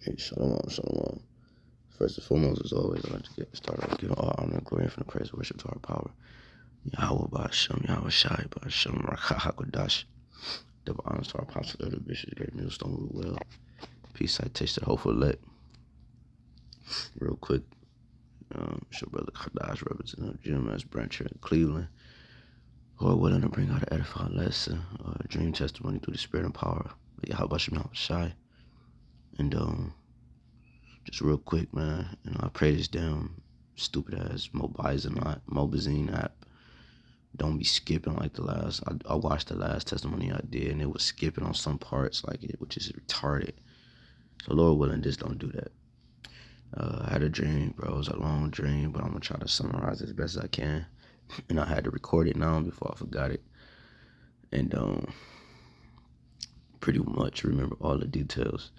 Hey, shalom, shalom. First and foremost, as always, I'd like to get started with giving all honor and glory from the praise and worship to our power. Yahweh Ba'ashem, Yahweh Shai, Ba'ashem, Rakha HaKodash. Double honors to our apostle, Elder Bishop, Great Millstone, rule well. Peace, citation, hopeful let. Real quick, it's your brother Kadash, Representative GMS Branch here in Cleveland, who are willing to bring out an edifying lesson, dream testimony through the spirit and power of Yahweh Ba'ashem, Yahweh Shai. And, just real quick, man, I pray this damn stupid ass Mobazine app don't be skipping like the last. I watched the last testimony I did, and it was skipping on some parts, like it, which is retarded. So Lord willing, just don't do that. I had a dream, bro. It was a long dream, but I'm gonna try to summarize it as best as I can. And I had to record it now before I forgot it. And pretty much remember all the details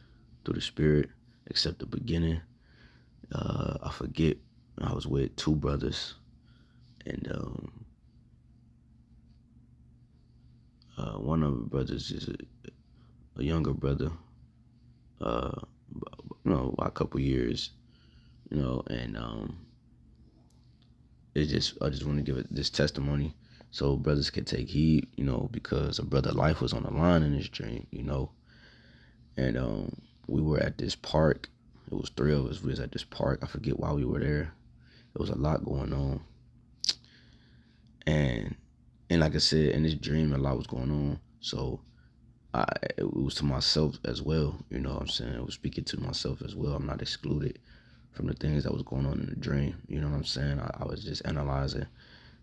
through the spirit, except the beginning. I forget. I was with two brothers, and one of the brothers is a younger brother, by a couple years, and I just want to give it this testimony so brothers can take heed, because a brother life was on the line in this dream, and we were at this park. It was three of us. We was at this park. I forget why we were there. There was a lot going on, and like I said, in this dream, a lot was going on. So it was to myself as well. You know what I'm saying? I was speaking to myself as well. I'm not excluded from the things that was going on in the dream. You know what I'm saying? I was just analyzing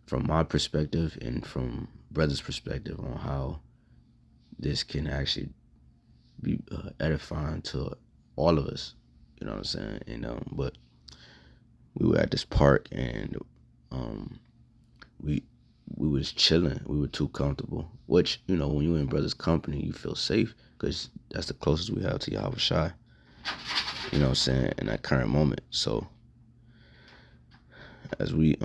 from my perspective and from brother's perspective on how this can actually be edifying to all of us. You know what I'm saying? And but we were at this park, and we was chilling. We were too comfortable, which, when you're in brother's company, you feel safe because that's the closest we have to Yahweh Shai, you know what I'm saying, in that current moment. So as we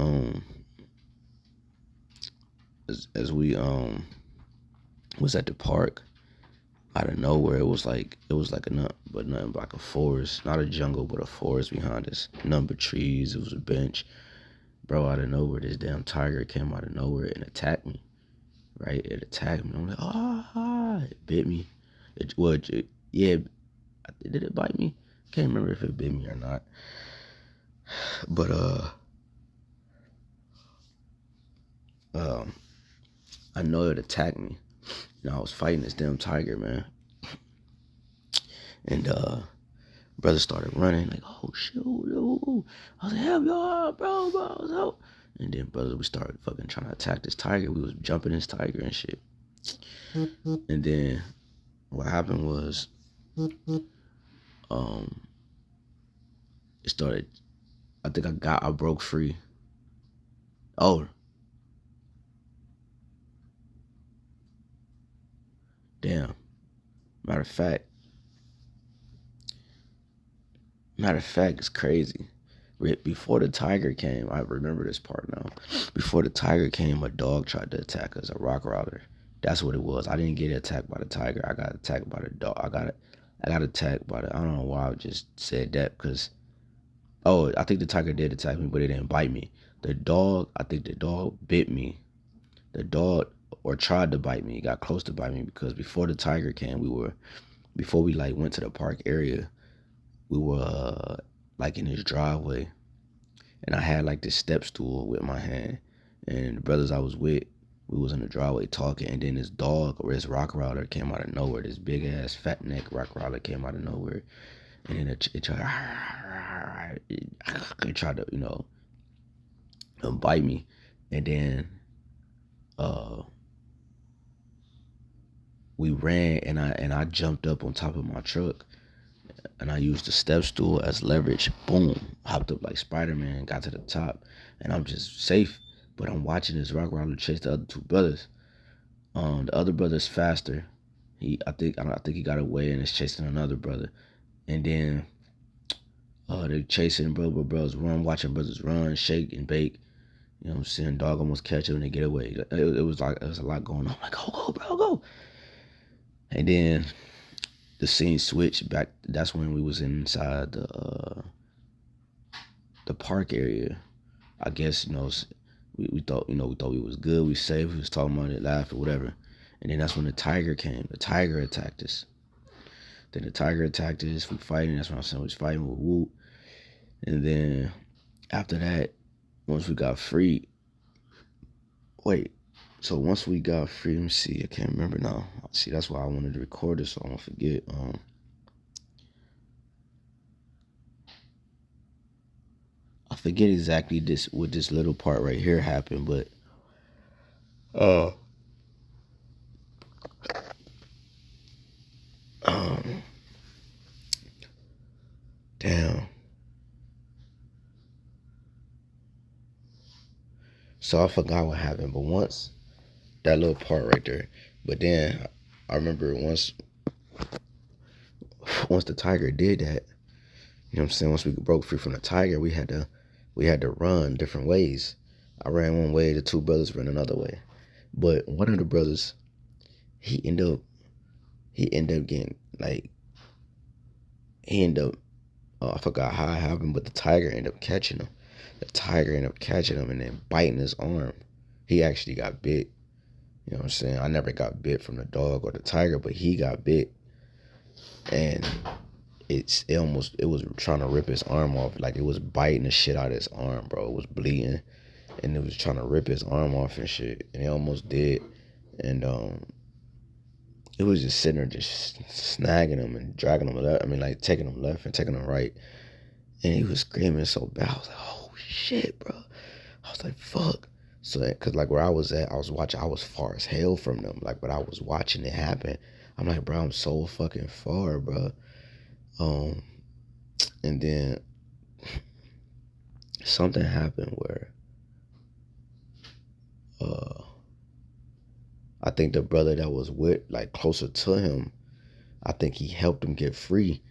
was at the park, out of nowhere, it was like nothing but like a forest, not a jungle, but a forest behind us, number trees. It was a bench. Bro, out of nowhere, this damn tiger came out of nowhere and attacked me. Right? It attacked me. I'm like, it bit me. Yeah, did it bite me? Can't remember if it bit me or not. But I know it attacked me. I was fighting this damn tiger, man. And brother started running, like, oh shit, I was like, help y'all, bro, help. And then brother, we started fucking trying to attack this tiger. We was jumping this tiger and shit. And then what happened was, it started, I think I broke free. Oh, damn. Matter of fact, it's crazy. Before the tiger came, I remember this part now. Before the tiger came, a dog tried to attack us, a Rottweiler. That's what it was. I didn't get attacked by the tiger. I got attacked by the dog. I got attacked by I don't know why I just said that, because, I think the tiger did attack me, but it didn't bite me. I think the dog bit me. The dog, or tried to bite me, got close to bite me, because before the tiger came, before we went to the park area, we were like in this driveway, and I had this step stool with my hand, and the brothers I was with, we was in the driveway talking, and then this dog, or this Rottweiler, came out of nowhere. This big ass fat neck Rottweiler came out of nowhere, and then it tried to bite me, and then we ran, and I jumped up on top of my truck, and I used the step stool as leverage. Boom, hopped up like Spider-Man, got to the top, and I'm just safe. But I'm watching this Rottweiler chase the other two brothers. The other brother's faster. I think he got away and is chasing another brother. And then they're chasing brothers run, watching brothers run, shake and bake. You know what I'm saying? Dog almost catch him and they get away. It was a lot going on. I'm like, go, bro, go. And then the scene switched back. That's when we was inside the park area. I guess, we thought, we thought we was good, we safe, we was talking about it, laugh or whatever. And then that's when the tiger came. The tiger attacked us. Then the tiger attacked us. We fighting. That's when I said we was fighting with Woot. And then after that, once we got free, so once we got free, let me see, I can't remember now. See, that's why I wanted to record this so I don't forget. I forget exactly what this little part right here happened, but damn. So I forgot what happened, but once that little part right there, but then I remember once the tiger did that, you know what I'm saying? Once we broke free from the tiger, we had to run different ways. I ran one way, the two brothers ran another way. But one of the brothers, he ended up getting I forgot how it happened, but the tiger ended up catching him. The tiger ended up catching him and then biting his arm. He actually got bit. You know what I'm saying? I never got bit from the dog or the tiger, but he got bit. And it was trying to rip his arm off. Like, it was biting the shit out of his arm, bro. It was bleeding. And it was trying to rip his arm off and shit. And it almost did. And it was just sitting there just snagging him and dragging him left. I mean, like, taking him left and taking him right. And he was screaming so bad. I was like, oh shit, bro. I was like, fuck. So, cause like where I was at, I was far as hell from them. Like, but I was watching it happen. I'm like, bro, I'm so fucking far, bro. And then something happened where, I think the brother that was with, like, closer to him, I think he helped him get free.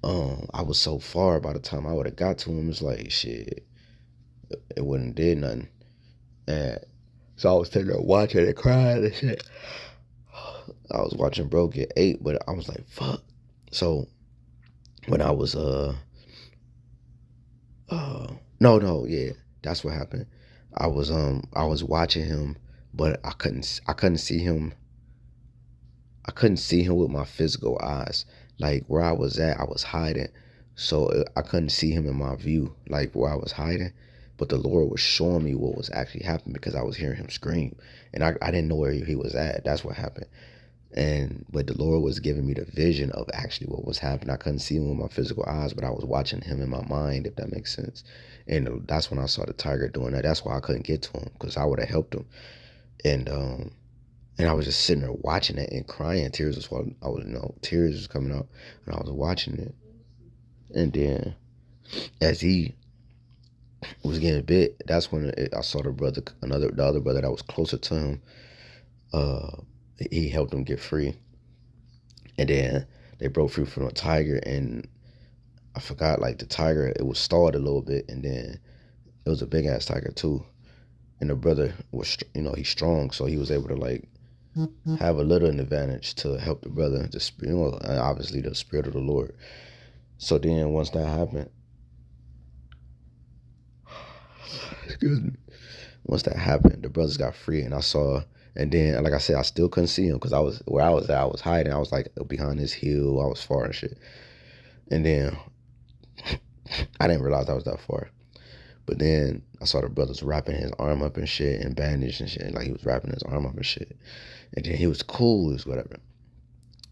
I was so far by the time I would have got to him, it's like, shit, it wouldn't did nothing. And so I was sitting there watching it, crying and shit. I was watching bro get ate, but I was like, fuck. So when I was yeah, that's what happened. I was watching him, but I couldn't see him. I couldn't see him with my physical eyes. Like, where I was at, I was hiding, so I couldn't see him in my view, like where I was hiding. But the Lord was showing me what was actually happening because I was hearing him scream, and I didn't know where he was at. That's what happened. But the Lord was giving me the vision of actually what was happening. I couldn't see him with my physical eyes, but I was watching him in my mind, if that makes sense. And that's when I saw the tiger doing that. That's why I couldn't get to him, because I would have helped him. And I was just sitting there watching it and crying. Tears was coming out, and I was watching it. And then as he was getting bit, that's when I saw the other brother that was closer to him. He helped him get free, and then they broke free from the tiger. And I forgot, like, the tiger, it was stalled a little bit, and then it was a big ass tiger too. And the brother was, he's strong, so he was able to, like, have a little advantage to help the brother, obviously the spirit of the Lord. So then once that happened, excuse me, once that happened, the brothers got free, and I saw, and then, like I said, I still couldn't see him because where I was at, I was hiding. I was like behind this hill, I was far and shit. And then I didn't realize I was that far. But then I saw the brothers wrapping his arm up and shit and bandage and shit. Like, he was wrapping his arm up and shit. And then he was cool, it was whatever.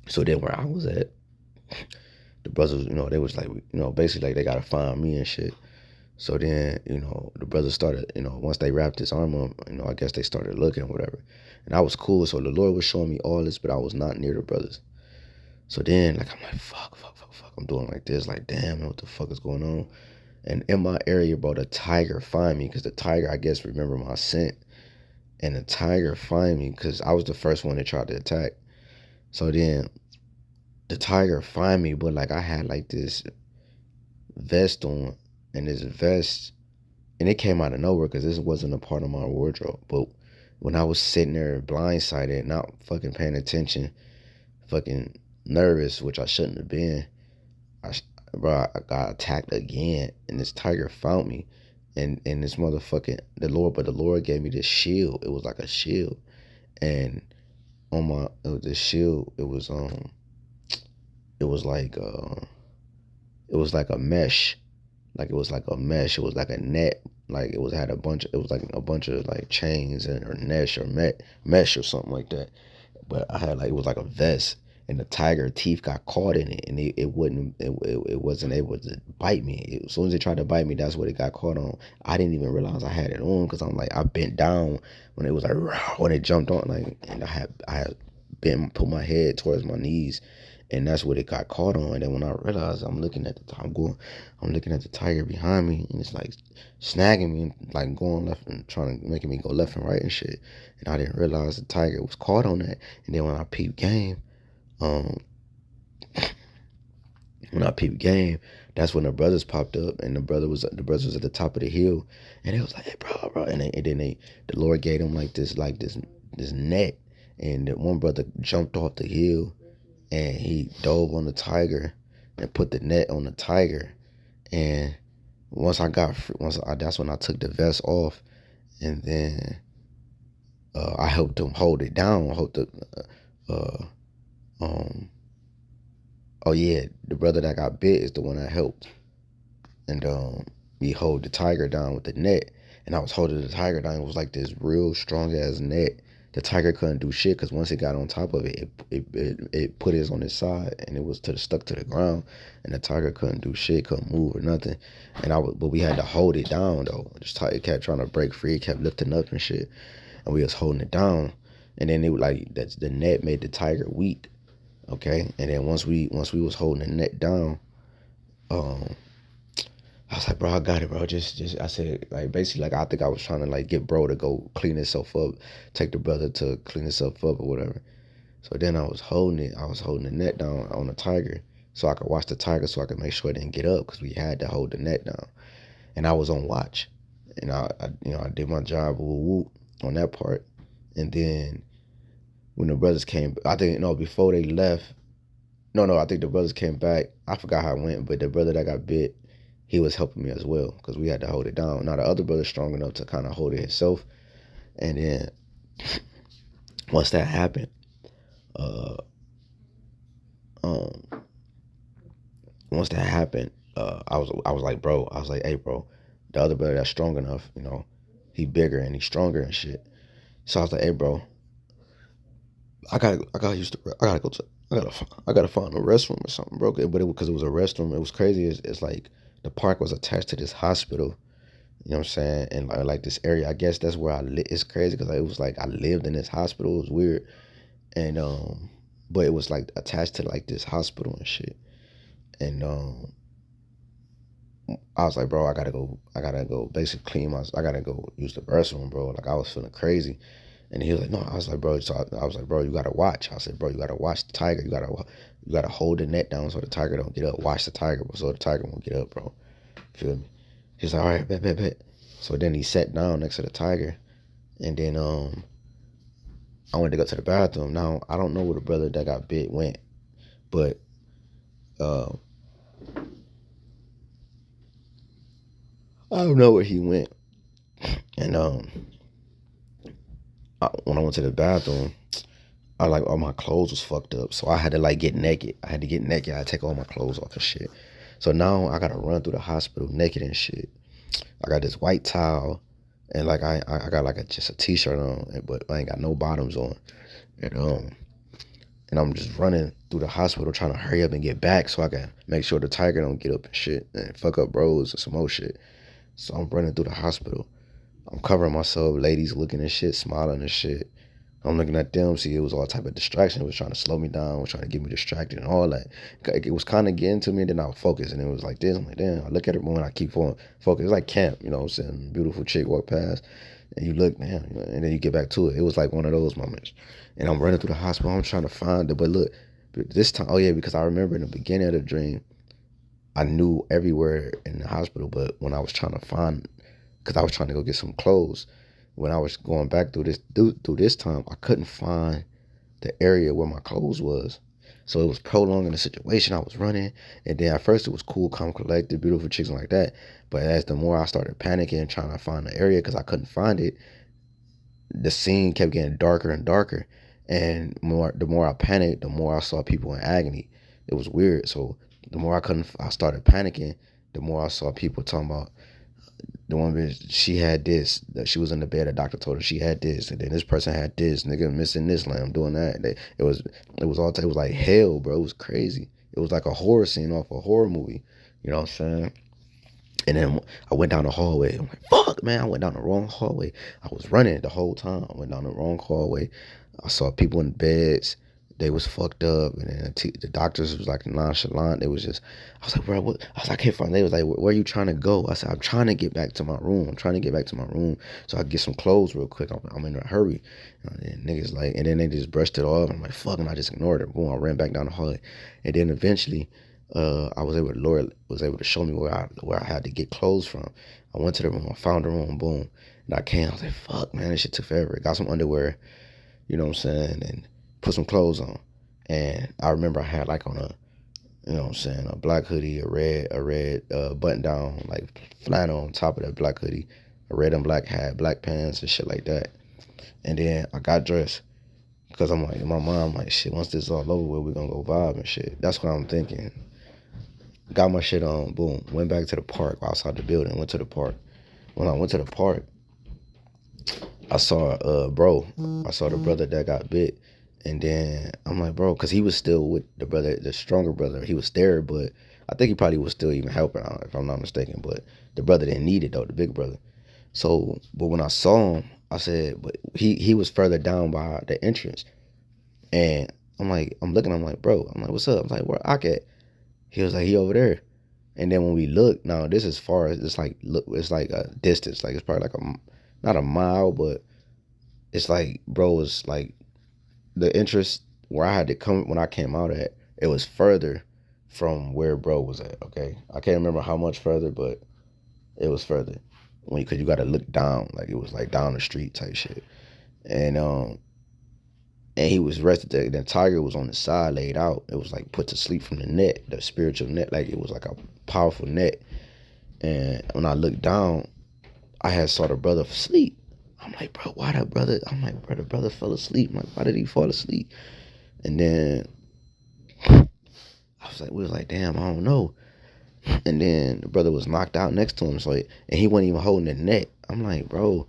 So then where I was at, the brothers, they was like, basically like they gotta find me and shit. So then, the brothers started, once they wrapped his arm up, I guess they started looking, whatever. And I was cool. So the Lord was showing me all this, but I was not near the brothers. So then, like, I'm like, fuck. I'm doing like this, like, damn, what the fuck is going on? And in my area, bro, the tiger find me, because the tiger, I guess, remember my scent. And the tiger find me because I was the first one that tried to attack. So then the tiger find me, but like, I had like this vest on, and this vest, and it came out of nowhere because this wasn't a part of my wardrobe. But when I was sitting there blindsided, not fucking paying attention, fucking nervous, which I shouldn't have been. Bro, I got attacked again, and this tiger found me, and this motherfucking but the Lord gave me this shield. It was like a shield, and on my this shield, it was like it was like a mesh, like it was like a mesh. It was like a net, like had a bunch. It was like a bunch of like chains and or mesh or mesh or something like that. But I had like it was like a vest, and the tiger teeth got caught in it, and it wasn't able to bite me. As soon as it tried to bite me, that's what it got caught on. I didn't even realize I had it on because I'm like I bent down when it was like when it jumped on, like, and I had put my head towards my knees, and that's what it got caught on. And then when I realized, I'm looking at the tiger behind me, and it's like snagging me and like going left and trying to making me go left and right and shit. And I didn't realize the tiger was caught on that. And then when I peeped game, um, that's when the brothers popped up, and the brothers was at the top of the hill, and it was like, hey, bro, and then the Lord gave them like this net, and the one brother jumped off the hill, and he dove on the tiger, and put the net on the tiger, and that's when I took the vest off, and then I helped him hold it down. I helped oh yeah, the brother that got bit is the one that helped. And we hold the tiger down with the net. And I was holding the tiger down. It was like this real strong ass net. The tiger couldn't do shit because once it got on top of it, it put his on its side, and it was stuck to the ground. And the tiger couldn't do shit, couldn't move or nothing. But we had to hold it down though. It kept trying to break free. It kept lifting up and shit, and we was holding it down. And then the net made the tiger weak. Okay, and then once we was holding the net down, I was like, bro, I got it, bro. Just I said, like, basically, like, I think I was trying to like get bro to go clean himself up, take the brother to clean himself up or whatever. So then I was holding the net down on the tiger, so I could watch the tiger, so I could make sure it didn't get up, because we had to hold the net down, and I was on watch, and I did my job, on that part, and then when the brothers came, I think before they left, I think the brothers came back. I forgot how it went, but the brother that got bit, he was helping me as well, because we had to hold it down. Now the other brother's strong enough to kind of hold it himself, and then once that happened, uh, um, I was like, bro, hey, bro, the other brother that's strong enough, he bigger and he's stronger and shit. So I was like, hey, bro, I gotta go to, I gotta find a restroom or something, bro. But because it was a restroom, it was crazy. It's like the park was attached to this hospital. You know what I'm saying? And like this area, I guess that's where I live. It's crazy because it was like I lived in this hospital. It was weird, and but it was like attached to like this hospital and shit. And I was like, bro, I gotta go basically clean I gotta go use the restroom, bro. Like I was feeling crazy. And he was like, no. I was like, bro. So I was like, bro, you gotta watch. I said, bro, you gotta watch the tiger. You gotta hold the net down so the tiger don't get up. Watch the tiger, so the tiger won't get up, bro. Feel me? He's like, all right, bet. So then he sat down next to the tiger, and then I went to go to the bathroom. Now I don't know where the brother that got bit went, but I don't know where he went. And when I went to the bathroom, all my clothes was fucked up, so I had to like get naked. I had to take all my clothes off and shit. So now I gotta run through the hospital naked and shit. I got this white towel, and like I got like just a t-shirt on, but I ain't got no bottoms on, and I'm just running through the hospital trying to hurry up and get back so I can make sure the tiger don't get up and shit and fuck up bros and some more shit. So I'm running through the hospital. I'm covering myself, ladies looking and shit, smiling and shit. I'm looking at them, see it was all type of distraction. It was trying to slow me down, it was trying to get me distracted and all that. It was kind of getting to me, and then I would focus, and it was like this. I'm like, damn, I look at it more and I keep on focus. It's like camp, you know what I'm saying? Beautiful chick walk past, and you look, damn, and then you get back to it. It was like one of those moments. And I'm running through the hospital, I'm trying to find it, but look, this time, oh yeah, because I remember in the beginning of the dream, I knew everywhere in the hospital, but when I was trying to find, because I was trying to go get some clothes, when I was going back through this time, I couldn't find the area where my clothes was. So it was prolonging the situation. I was running, and then at first it was cool, calm, collected, beautiful chicks like that. But as the more I started panicking, trying to find the area because I couldn't find it, the scene kept getting darker and darker. And the more I panicked, the more I saw people in agony. It was weird. So the more I started panicking, the more I saw people talking about the one bitch, she had this, that she was in the bed, a doctor told her she had this, and then this person had this, nigga missing this lamb, doing that. It was like hell, bro. It was crazy. It was like a horror scene off a horror movie. You know what I'm saying? And then I went down the hallway. I'm like, fuck, man, I went down the wrong hallway. I was running the whole time. I went down the wrong hallway. I saw people in beds. They was fucked up. And then the doctors was like nonchalant. They was just, I was like, bro, what? I was like, I can't find. They was like, where are you trying to go? I said, I'm trying to get back to my room. I'm trying to get back to my room so I can get some clothes real quick. I'm in a hurry. And niggas like, and then they just brushed it off. I'm like, fuck, and I just ignored it. Boom, I ran back down the hallway. And then eventually, I was able to, Lord was able to show me where I had to get clothes from. I went to the room, I found the room, boom. And I came, I was like, fuck, man, this shit took forever. Got some underwear, you know what I'm saying, and put some clothes on. And I remember I had like on a, you know what I'm saying, a black hoodie, a red button down, like flannel on top of that black hoodie, a red and black hat, black pants and shit like that. And then I got dressed. Because I'm like, in my mind, I'm like, shit, once this is all over with, we're going to go vibe and shit. That's what I'm thinking. Got my shit on, boom. Went back to the park outside the building. Went to the park. When I went to the park, I saw bro. I saw the brother that got bit. And then I'm like, bro, because he was still with the brother, the stronger brother. He was there, but I think he probably was still even helping out, if I'm not mistaken. But the brother didn't need it, though, the big brother. So, but when I saw him, I said, but he was further down by the entrance. And I'm like, I'm looking, I'm like, bro, I'm like, what's up? I'm like, where Ak at? He was like, he over there. And then when we look, now this is far as it's like, look, it's like a distance. Like it's probably like not a mile, but it's like, bro, it's like the interest where I had to come, when I came out at, it was further from where bro was at, okay? I can't remember how much further, but it was further. Because you got to look down, like it was like down the street type shit. And he was rested there. Then Tiger was on the side, laid out. It was like put to sleep from the net, the spiritual net. Like it was like a powerful net. And when I looked down, I had saw the brother sleep. I'm like, bro, why that brother? I'm like, bro, the brother fell asleep. I'm like, why did he fall asleep? And then I was like, we was like, damn, I don't know. And then the brother was knocked out next to him. So, and he wasn't even holding the net. I'm like, bro,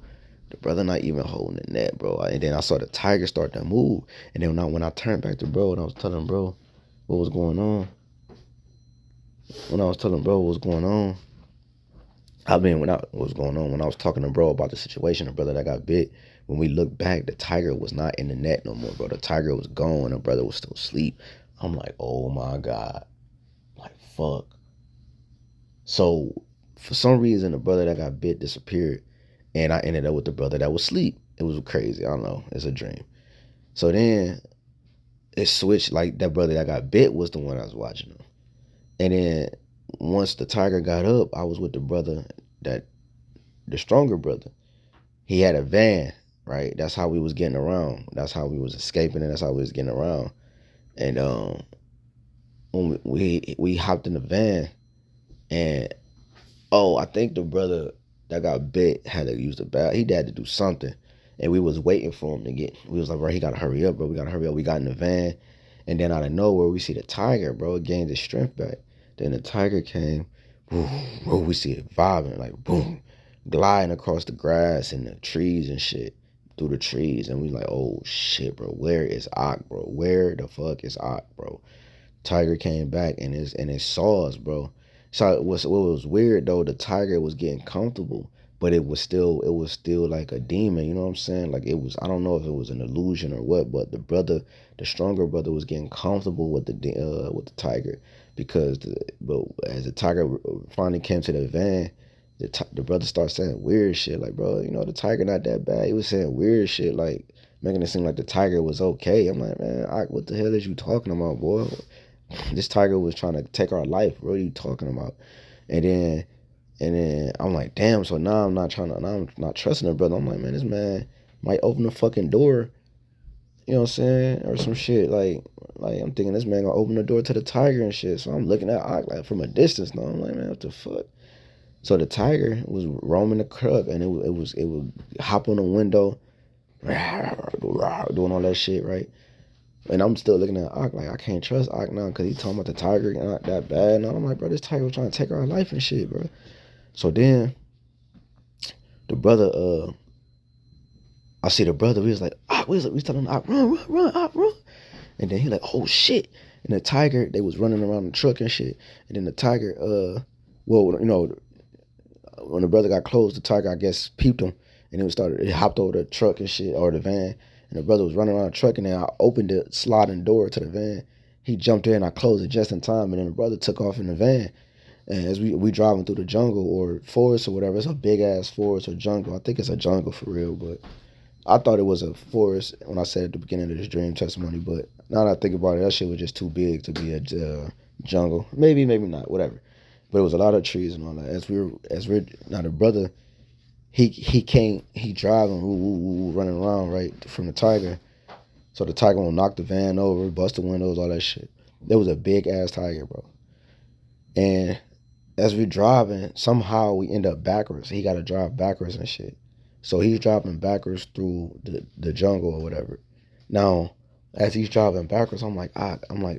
the brother not even holding the net, bro. And then I saw the tiger start to move. And then when I turned back to bro and I was telling bro what was going on, when I was telling bro what was going on, when I was talking to bro about the situation, the brother that got bit, when we looked back, the tiger was not in the net no more, bro. The tiger was gone. The brother was still asleep. I'm like, oh my God. Like, fuck. So, for some reason, the brother that got bit disappeared. And I ended up with the brother that was asleep. It was crazy. I don't know. It's a dream. So then it switched. Like that brother that got bit was the one I was watching him. And then once the tiger got up, I was with the brother the stronger brother. He had a van, right? That's how we was getting around. That's how we was escaping, and that's how we was getting around. And when we hopped in the van, and I think the brother that got bit had to use the bathroom. He had to do something. And we was waiting for him to we was like, bro, he got to hurry up, bro. We got to hurry up. We got in the van. And then out of nowhere, we see the tiger, bro. It gained his strength back. Then the tiger came. Boom, we see it vibing, like, boom, gliding across the grass and the trees and shit, through the trees. And we like, oh, shit, bro. Where is Ak, bro? Where the fuck is Ak, bro? Tiger came back and it saw us, bro. So what was weird though, the tiger was getting comfortable, but it was still like a demon, you know what I'm saying? Like it was, I don't know if it was an illusion or what, but the stronger brother was getting comfortable with the tiger, because but as the tiger finally came to the van, the brother started saying weird shit, like, bro, you know, the tiger not that bad. He was saying weird shit, like making it seem like the tiger was okay. I'm like, man, what the hell is you talking about, boy? This tiger was trying to take our life. What are you talking about? And then I'm like, damn. So now I'm not trusting the brother. I'm like, man, this man might open the fucking door You know what I'm saying? Or some shit like I'm thinking this man gonna open the door to the tiger and shit. So I'm looking at Ock like from a distance now. I'm like, man, what the fuck? So the tiger was roaming the truck and it would hop on the window, doing all that shit, right? And I'm still looking at Ock like I can't trust Ock now because he talking about the tiger not that bad. And I'm like, bro, this tiger was trying to take our life and shit, bro. So then the brother, I see the brother. We was like, Ock, we was telling Ock, run, Ock, run. And then he like, oh shit. And the tiger, they was running around the truck and shit. And then the tiger, well, you know, when the brother got close, the tiger, I guess, peeped him. And it hopped over the truck and shit, or the van. And the brother was running around the truck, and then I opened the sliding door to the van. He jumped in, I closed it just in time, and then the brother took off in the van. And as we driving through the jungle or forest or whatever, it's a big ass forest or jungle. I think it's a jungle for real, but I thought it was a forest when I said at the beginning of this dream testimony. But now that I think about it, that shit was just too big to be a jungle. Maybe not, whatever. But it was a lot of trees and all that. As we're now the brother, he driving, running around right from the tiger. So the tiger gonna knock the van over, bust the windows, all that shit. There was a big ass tiger, bro. And as we're driving, somehow we end up backwards. He got to drive backwards and shit. So he's driving backwards through the jungle or whatever. Now, as he's driving backwards, I'm like,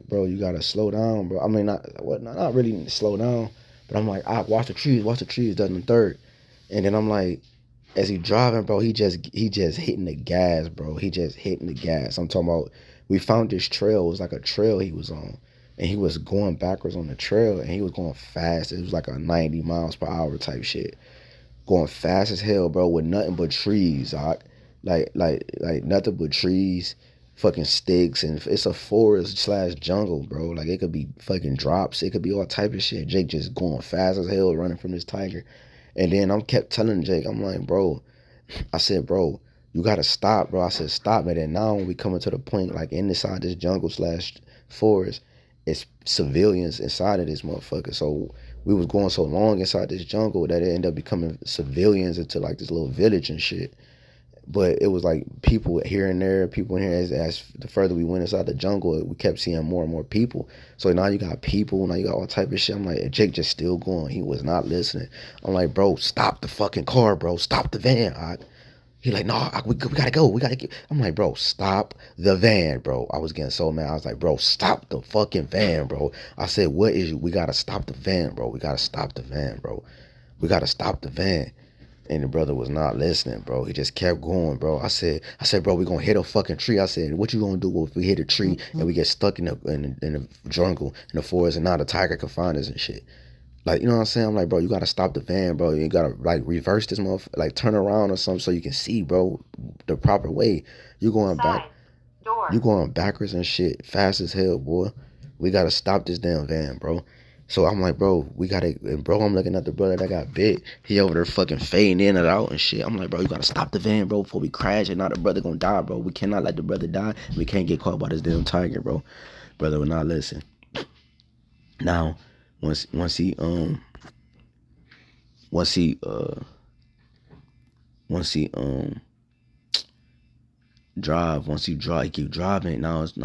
bro, you gotta slow down, bro. I mean, not really slow down, but I'm like, watch the trees, that and the third. And then I'm like, as he driving, bro, he just hitting the gas, bro. He just hitting the gas. I'm talking about, we found this trail. It was like a trail he was on. And he was going backwards on the trail, and he was going fast. It was like a 90 miles per hour type shit. Going fast as hell, bro, with nothing but trees, like nothing but trees, fucking sticks, and it's a forest / jungle, bro. Like it could be fucking drops, it could be all type of shit. Jake just going fast as hell, running from this tiger, and then I'm kept telling Jake, I'm like, bro, I said, bro, you gotta stop, bro. I said, stop it. And now when we coming to the point, like inside this jungle / forest, it's civilians inside of this motherfucker. So we was going so long inside this jungle that it ended up becoming civilians into like this little village and shit. But it was like people here and there, people in here. As the further we went inside the jungle, we kept seeing more and more people. So now you got people, now you got all type of shit. I'm like, Jake just still going. He was not listening. I'm like, bro, stop the fucking car, bro. Stop the van. He like, no, we gotta go. We gotta get. I'm like, bro, stop the van, bro. I was getting so mad. I was like, bro, stop the fucking van, bro. I said, what is you? We gotta stop the van, bro. We gotta stop the van, bro. We gotta stop the van. And the brother was not listening, bro. He just kept going, bro. I said, bro, we gonna hit a fucking tree. I said, what you gonna do if we hit a tree and we get stuck in the jungle, in the forest, and now the tiger can find us and shit? Like, you know what I'm saying? I'm like, bro, you gotta stop the van, bro. You gotta like reverse this motherfucker, like turn around or something so you can see, bro, the proper way. You going back, you going backwards and shit, fast as hell, boy. We gotta stop this damn van, bro. So I'm like, bro, we gotta, and bro, I'm looking at the brother that got bit. He over there fucking fading in and out and shit. I'm like, bro, you gotta stop the van, bro, before we crash and now the brother gonna die, bro. We cannot let the brother die. We can't get caught by this damn tiger, bro. Brother will not listen. Now, once he he keep driving. Now it's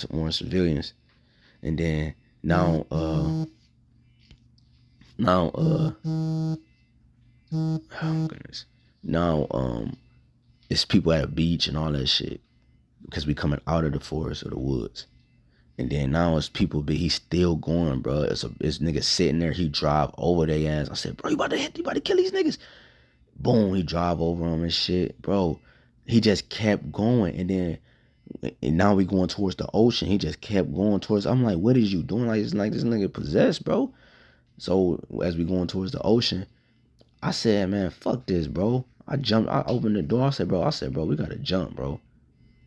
more civilians, and then oh goodness, now it's people at a beach and all that shit because we coming out of the forest or the woods. And then now it's people, but he's still going, bro. It's nigga sitting there. He drive over their ass. I said, bro, you about to kill these niggas. Boom, he drive over them and shit, bro. He just kept going, and now we going towards the ocean. He just kept going towards. I'm like, what is you doing? Like, it's like this nigga possessed, bro. So as we going towards the ocean, I said, man, fuck this, bro. I opened the door. I said, bro, we gotta jump, bro.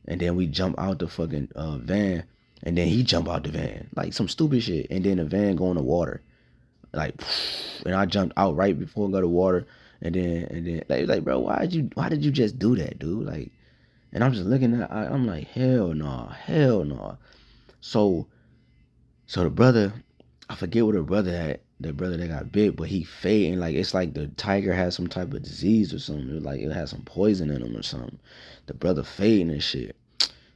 And then we jump out the fucking van. And then he jump out the van, like some stupid shit. And then the van go in the water, like, and I jumped out right before I got to water. And then like, bro, why did you just do that, dude? Like, and I'm just looking at, I'm like, hell no. So the brother, I forget what the brother had, the brother that got bit, but he fading, like, it's like the tiger had some type of disease or something. It was like it had some poison in him or something. The brother fading and shit.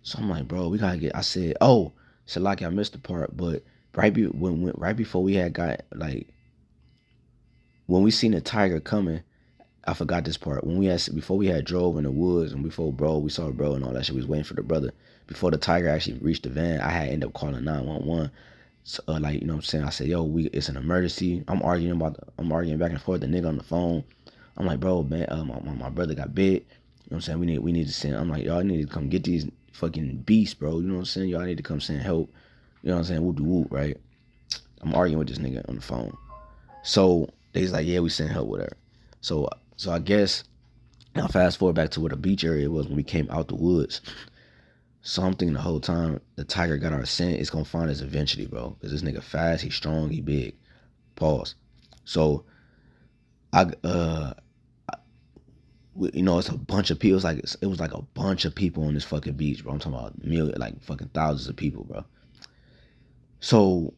So I'm like, bro, we gotta get. I said, oh, Shalaki, I missed the part, but right before we had got like when we seen the tiger coming, I forgot this part. When we had before we had drove in the woods and before bro, we saw bro and all that shit. We was waiting for the brother. Before the tiger actually reached the van, I had ended up calling 911. So, like, you know what I'm saying? I said, yo, it's an emergency. I'm arguing back and forth. The nigga on the phone. I'm like, bro, man, my brother got bit. You know what I'm saying? We need to send. I'm like, y'all need to come get these fucking beasts, bro. You know what I'm saying? Y'all need to come send help. You know what I'm saying? Whoop de whoop, right? I'm arguing with this nigga on the phone. So they's like, yeah, we sent help, whatever. So I guess now fast forward back to where the beach area was when we came out the woods. So I'm thinking the whole time the tiger got our scent, it's gonna find us eventually, bro. Cause this nigga fast, he strong, he big. Pause. So you know, it's a bunch of people. It was like a bunch of people on this fucking beach, bro. I'm talking about like fucking thousands of people, bro. So,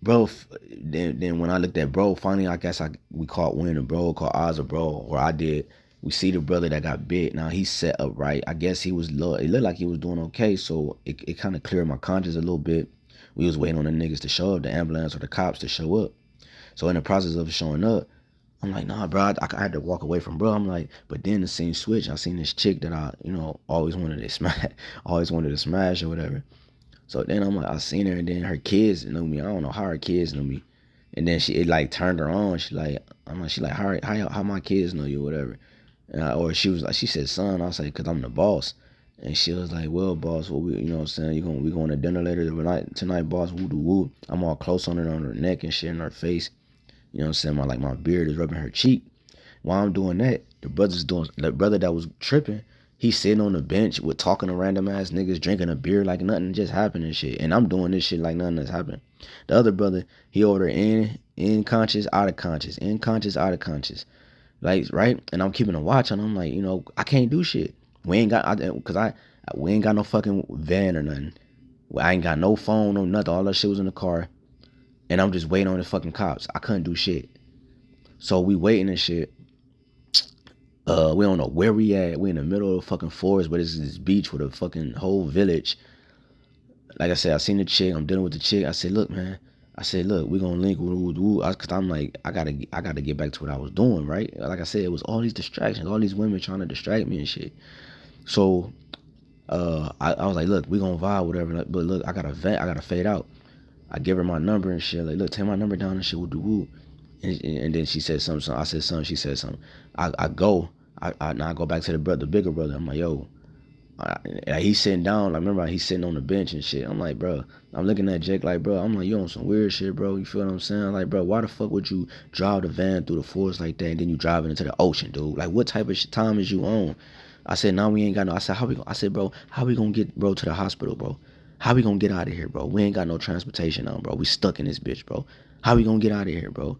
bro, then when I looked at bro, finally I guess we caught wind of bro, caught eyes of bro, or I did. We see the brother that got bit. Now he's set up right. I guess it looked like he was doing okay. So it kind of cleared my conscience a little bit. We was waiting on the niggas to show up, the ambulance or the cops to show up. So in the process of showing up, I'm like, nah, bro, I had to walk away from bro. I'm like, but then the scene switched. I seen this chick that I, you know, always wanted to smash or whatever. So then I'm like, I seen her, and then her kids knew me. I don't know how her kids knew me. And then it like turned her on. She like how my kids know you, or whatever. Or she said, son. I was like, cause I'm the boss. And she was like, well, boss, what you know what I'm saying? We going to dinner later tonight, boss. Woo doo woo. I'm all close on her neck and shit in her face. You know what I'm saying? My beard is rubbing her cheek. While I'm doing that, the brother that was tripping, he's sitting on the bench with talking to random ass niggas, drinking a beer like nothing just happened and shit. And I'm doing this shit like nothing has happened. The other brother, he over in conscious, out of conscious, in conscious, out of conscious. Like, right? And I'm keeping a watch on him. Like, you know, I can't do shit. We ain't got no fucking van or nothing. I ain't got no phone, no nothing. All that shit was in the car. And I'm just waiting on the fucking cops. I couldn't do shit. So we waiting and shit. We don't know where we at. We in the middle of the fucking forest, but it's this beach with a fucking whole village. Like I said, I seen the chick. I'm dealing with the chick. I said, look, man. We gonna link. Cause I'm like, I gotta get back to what I was doing, right? Like I said, it was all these distractions, all these women trying to distract me and shit. So, I was like, look, we gonna vibe, whatever. But look, I gotta fade out. I give her my number and shit. Like, look, take my number down and shit. We'll do woo. And then she said something. I said something. She said something. I go back to the bigger brother. I'm like, yo, he's sitting down. I remember he's sitting on the bench and shit. I'm like, bro, I'm looking at Jake like, bro, I'm like, you on some weird shit, bro. You feel what I'm saying? Like, bro, why the fuck would you drive the van through the forest like that and then you driving into the ocean, dude? Like, what type of time is you on? I said, nah, we ain't got no. I said, bro, how we gonna get bro to the hospital, bro? How we gonna get out of here, bro? We ain't got no transportation on, bro. We stuck in this bitch, bro. How we gonna get out of here, bro?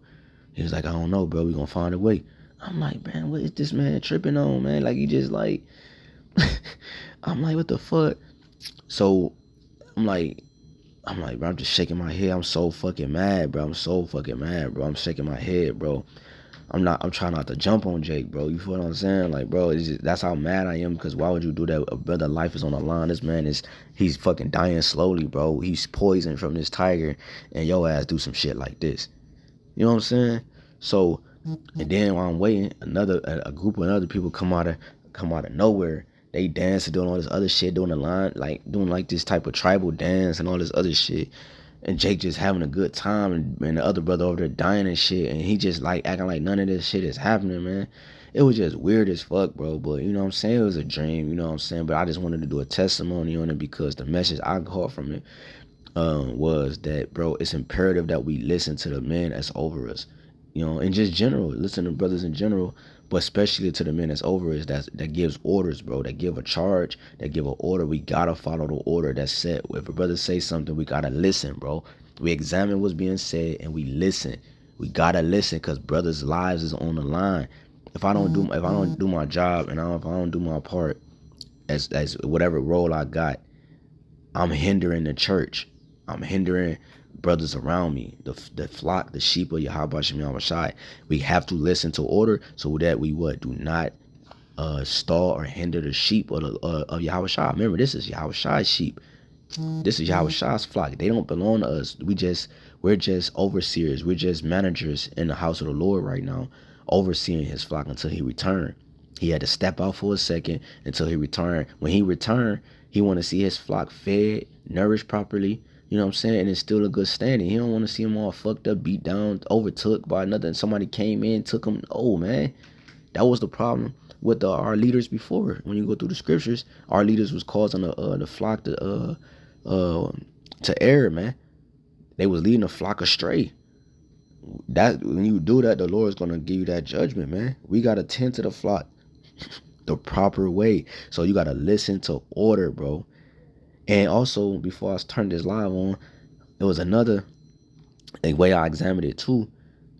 He was like, I don't know, bro. We gonna find a way. I'm like, man, what is this man tripping on, man? Like, he just like, I'm like, what the fuck? So I'm like, bro, I'm just shaking my head. I'm so fucking mad, bro. I'm I'm shaking my head, bro. I'm trying not to jump on Jake, bro. You feel what I'm saying? Like, bro, that's how mad I am, because why would you do that? A brother life is on the line. This man he's fucking dying slowly, bro. He's poisoned from this tiger, and your ass do some shit like this. You know what I'm saying? So, and then while I'm waiting, a group of other people come out of nowhere. They dancing, doing all this other shit, doing the line, like doing like this type of tribal dance and all this other shit. And Jake just having a good time, and the other brother over there dying and shit, and he just like acting like none of this shit is happening, man. It was just weird as fuck, bro. But you know what I'm saying? It was a dream, you know what I'm saying? But I just wanted to do a testimony on it, because the message I got from it was that, bro, it's imperative that we listen to the men that's over us, you know, and just general, listen to brothers in general, but especially to the men that's over us, that gives orders, bro, that give a charge, that give an order. We gotta follow the order that's set. If a brother say something, we gotta listen, bro. We examine what's being said and we listen. We gotta listen, because brothers' lives is on the line. If I don't do my job, and if I don't do my part as whatever role I got, I'm hindering the church. I'm hindering brothers around me, the flock, the sheep of Yahweh Shem Yahweh Shai. We have to listen to order, so that we do not stall or hinder the sheep of Yahweh Shai. Remember, this is Yahweh Shai's sheep. This is Yahweh Shai's flock. They don't belong to us. We're just overseers. We're just managers in the house of the Lord right now, overseeing his flock until he returned. He had to step out for a second until he returned. When he returned, he want to see his flock fed, nourished properly. You know what I'm saying? And it's still a good standing. He don't want to see them all fucked up, beat down, overtook by nothing. Somebody came in, took them. Oh, man. That was the problem with our leaders before. When you go through the scriptures, our leaders was causing the flock to err, man. They was leading the flock astray. That when you do that, the Lord is gonna give you that judgment, man. We gotta tend to the flock the proper way. So you gotta listen to order, bro. And also, before I turned this live on, there was another way I examined it too.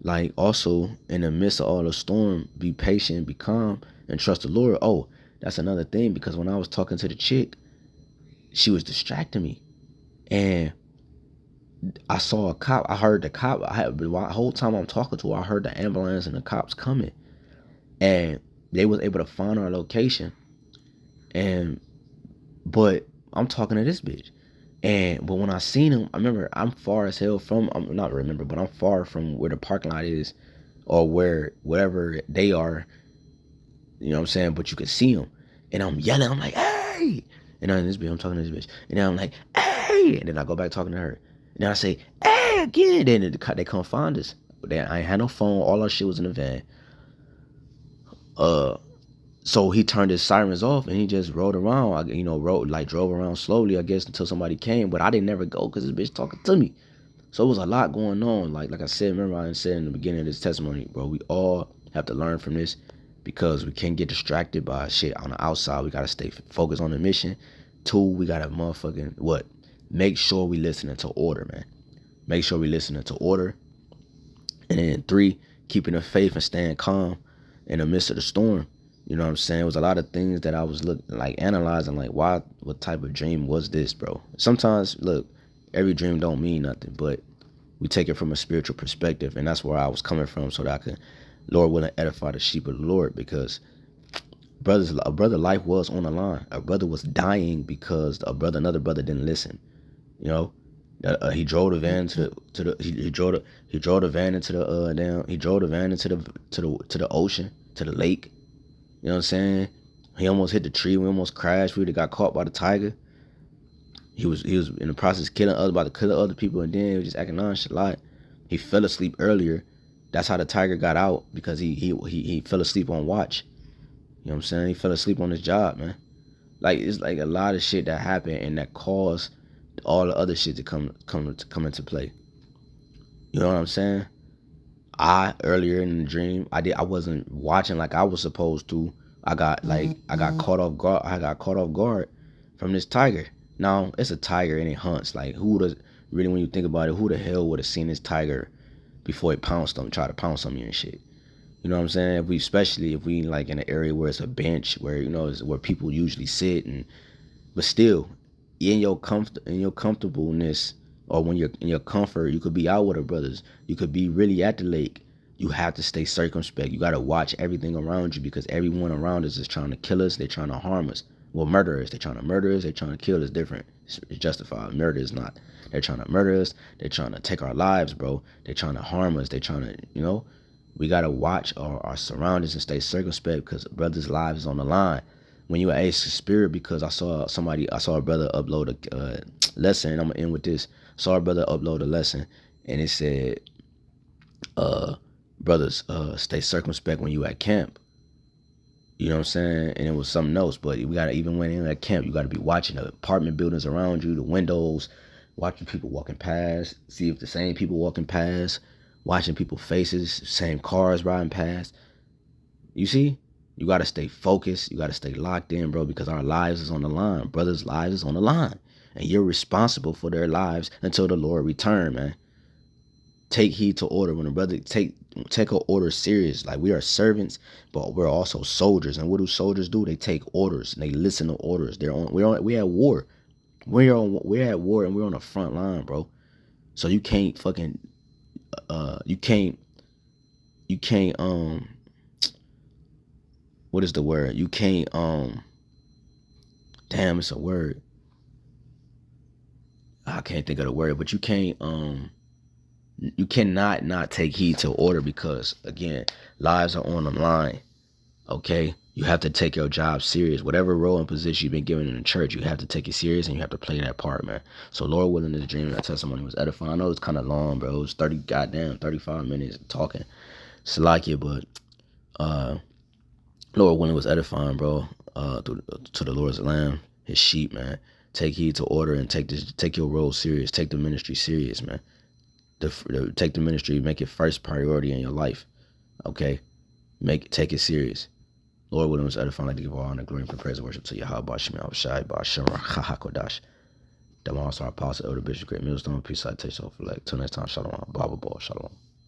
Like, also, in the midst of all the storm, be patient, be calm, and trust the Lord. Oh, that's another thing, because when I was talking to the chick, she was distracting me. And I saw a cop. I heard the cop. The whole time I'm talking to her, I heard the ambulance and the cops coming. And they was able to find our location. But I'm talking to this bitch. But when I seen him, I remember I'm far as hell from, but I'm far from where the parking lot is, or where whatever they are, you know what I'm saying? But you could see them. And I'm yelling, I'm like, hey! And I'm talking to this bitch. And then I'm like, hey! And then I go back talking to her. And then I say, hey, again. Then they come find us. But then I ain't had no phone. All our shit was in the van. So he turned his sirens off and he just rode around, drove around slowly, I guess, until somebody came. But I didn't never go because this bitch talking to me. So it was a lot going on. Like I said, remember I said in the beginning of this testimony, bro, we all have to learn from this, because we can't get distracted by shit on the outside. We got to stay focused on the mission. 2, we got to make sure we listening to order, man. Make sure we listening to order. And then 3, keeping the faith and staying calm in the midst of the storm. You know what I'm saying? It was a lot of things that I was analyzing, like, what type of dream was this, bro? Sometimes, look, every dream don't mean nothing, but we take it from a spiritual perspective, and that's where I was coming from, so that I could, Lord willing, edify the sheep of the Lord, because a brother life was on the line. A brother was dying because another brother didn't listen. You know, he drove the van he drove the van into the ocean, to the lake. You know what I'm saying? He almost hit the tree. We almost crashed. We would have got caught by the tiger. He was in the process about to kill other people, and then he was just acting nonchalant. He fell asleep earlier. That's how the tiger got out, because he fell asleep on watch. You know what I'm saying? He fell asleep on his job, man. Like, it's like a lot of shit that happened and that caused all the other shit to come into play. You know what I'm saying? Earlier in the dream, I wasn't watching like I was supposed to. I got caught off guard. I got caught off guard from this tiger. Now, it's a tiger and it hunts. Like, when you think about it, who the hell would have seen this tiger before it tried to pounce on you and shit? You know what I'm saying? Especially if we like in an area where it's a bench, where, you know, is where people usually sit, but still, in your comfortableness, or when you're in your comfort, you could be out with the brothers. You could be really at the lake. You have to stay circumspect. You got to watch everything around you, because everyone around us is trying to kill us. They're trying to harm us. Well, murder us. They're trying to murder us. They're trying to kill us. Different. It's justified. Murder is not. They're trying to murder us. They're trying to take our lives, bro. They're trying to harm us. They're trying to, you know, we got to watch our surroundings and stay circumspect, because brothers' lives is on the line. When you ask the spirit, because I saw a brother upload a lesson, and I'm gonna end with this. Saw a brother upload a lesson, and it said, brothers, stay circumspect when you at camp. You know what I'm saying? And it was something else, but we gotta, even when in at camp, you gotta be watching the apartment buildings around you, the windows, watching people walking past, see if the same people walking past, watching people's faces, same cars riding past. You see? You got to stay focused. You got to stay locked in, bro, because our lives is on the line. Brothers' lives is on the line. And you're responsible for their lives until the Lord return, man. Take heed to order. When a brother take an order serious. Like, we are servants, but we're also soldiers. And what do soldiers do? They take orders and they listen to orders. We're at war. We're at war, and we're on the front line, bro. So you can't fucking you can't what is the word? You can't damn, it's a word. I can't think of the word, but you cannot not take heed to order, because again, lives are on the line. Okay, you have to take your job serious. Whatever role and position you've been given in the church, you have to take it serious and you have to play that part, man. So Lord willing, this dream, that testimony was edifying. I know it's kind of long, bro. It was 35 minutes talking. Salakia, but Lord willing was edifying, bro. To the Lord's lamb, his sheep, man. Take heed to order and take your role serious. Take the ministry serious, man. Take the ministry, make it first priority in your life. Okay, take it serious. Lord willing was edifying. I'd like to give all honor, glory, and praise and worship to Yahweh, Bashim, Shai, Bashim, Hakodash. The Master Apostle, Elder Bishop, Great Millstone, peace, citation, for like. Till next time, Shalom, Bible Ball, Shalom.